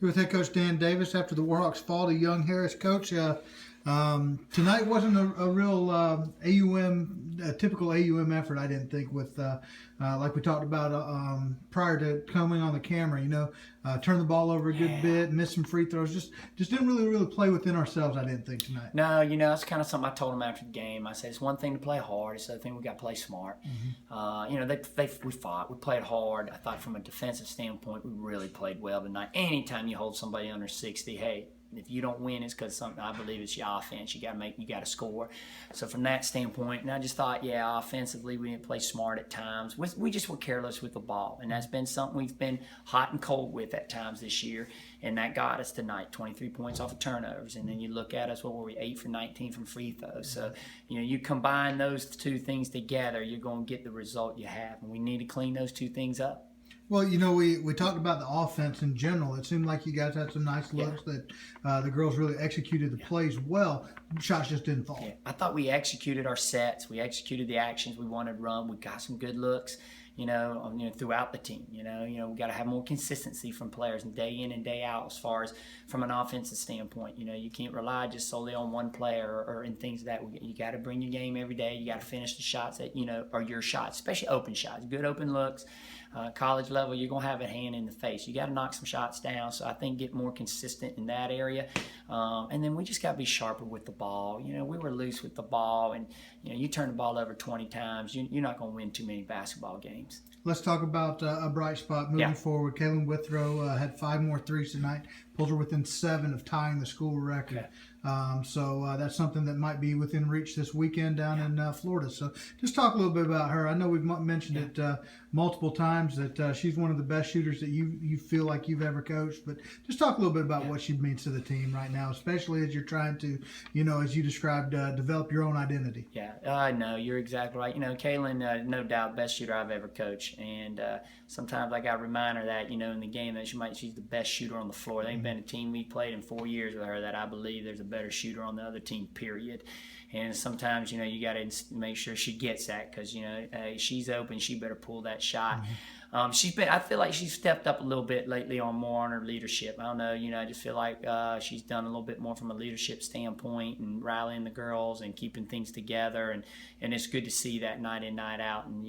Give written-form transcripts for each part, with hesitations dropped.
Here with head coach Dan Davis after the Warhawks fall to Young Harris. Coach, tonight wasn't a real typical AUM effort, I didn't think, with like we talked about prior to coming on the camera. Turn the ball over a good bit, miss some free throws. Just didn't really play within ourselves, I didn't think, tonight. No, that's kind of something I told them after the game. I said it's one thing to play hard, it's the other thing we got to play smart. We fought, we played hard. I thought from a defensive standpoint, we really played well tonight. Anytime you hold somebody under 60, hey, if you don't win, it's because something. I believe it's your offense. You got to score. So from that standpoint, and I just thought, offensively we didn't play smart at times. We just were careless with the ball, and that's been something we've been hot and cold with at times this year, and that got us tonight. 23 points off of turnovers, and then you look at us, what were we, 8 for 19 from free throws. So you combine those two things together, you're going to get the result you have, and we need to clean those two things up. Well, we talked about the offense in general. It seemed like you guys had some nice looks that the girls really executed the plays well. Shots just didn't fall. Yeah. I thought we executed our sets. We executed the actions we wanted to run. We got some good looks, throughout the team. We got to have more consistency from players and day in and day out as far as from an offensive standpoint. You can't rely just solely on one player or in things that you got to bring your game every day. You got to finish the shots that, are your shots, especially open shots, good open looks. College level, you're going to have a hand in the face. You got to knock some shots down. So I think get more consistent in that area. And then we just got to be sharper with the ball. We were loose with the ball. And, you turn the ball over 20 times, you're not going to win too many basketball games. Let's talk about a bright spot moving forward. Kaylin Withrow had 5 more threes tonight, pulled her within 7 of tying the school record. So that's something that might be within reach this weekend down in Florida. So just talk a little bit about her. I know we've mentioned it multiple times that she's one of the best shooters that you feel like you've ever coached. But just talk a little bit about what she means to the team right now, especially as you're trying to, as you described, develop your own identity. Yeah, no, you're exactly right. Kaylin, no doubt, best shooter I've ever coached. And sometimes I got to remind her that, in the game that she's the best shooter on the floor. There ain't been a team we played in 4 years with her that I believe there's a better shooter on the other team, period. And sometimes, you got to make sure she gets that because, she's open. She better pull that shot. I feel like she's stepped up a little bit lately more on her leadership. I don't know, I just feel like she's done a little bit more from a leadership standpoint and rallying the girls and keeping things together. And it's good to see that night in, night out. And,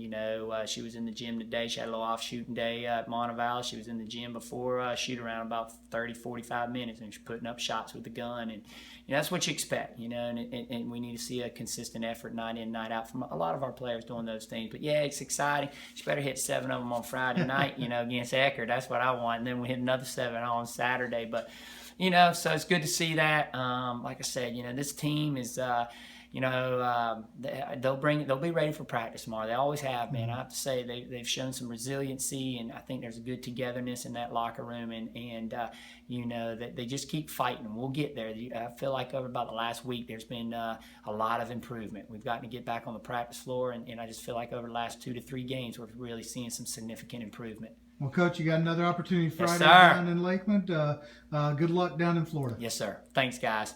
she was in the gym today. She had a little off shooting day at Montevallo. She was in the gym before shoot around about 30, 45 minutes, and she's putting up shots with the gun. And, that's what you expect, and we need to see a consistent effort night in, night out from a lot of our players doing those things. But, it's exciting. She better hit 7 of them on Friday night, against Eckerd. That's what I want. And then we hit another 7 on Saturday. But, so it's good to see that. Like I said, this team is they'll be ready for practice tomorrow. They always have, man. I have to say they've shown some resiliency, and I think there's a good togetherness in that locker room, and that they just keep fighting. We'll get there. I feel like over about the last week, there's been a lot of improvement. We've gotten to get back on the practice floor, and I just feel like over the last 2 to 3 games, we're really seeing some significant improvement. Well, Coach, you got another opportunity Friday down in Lakeland. Good luck down in Florida. Yes, sir. Thanks, guys.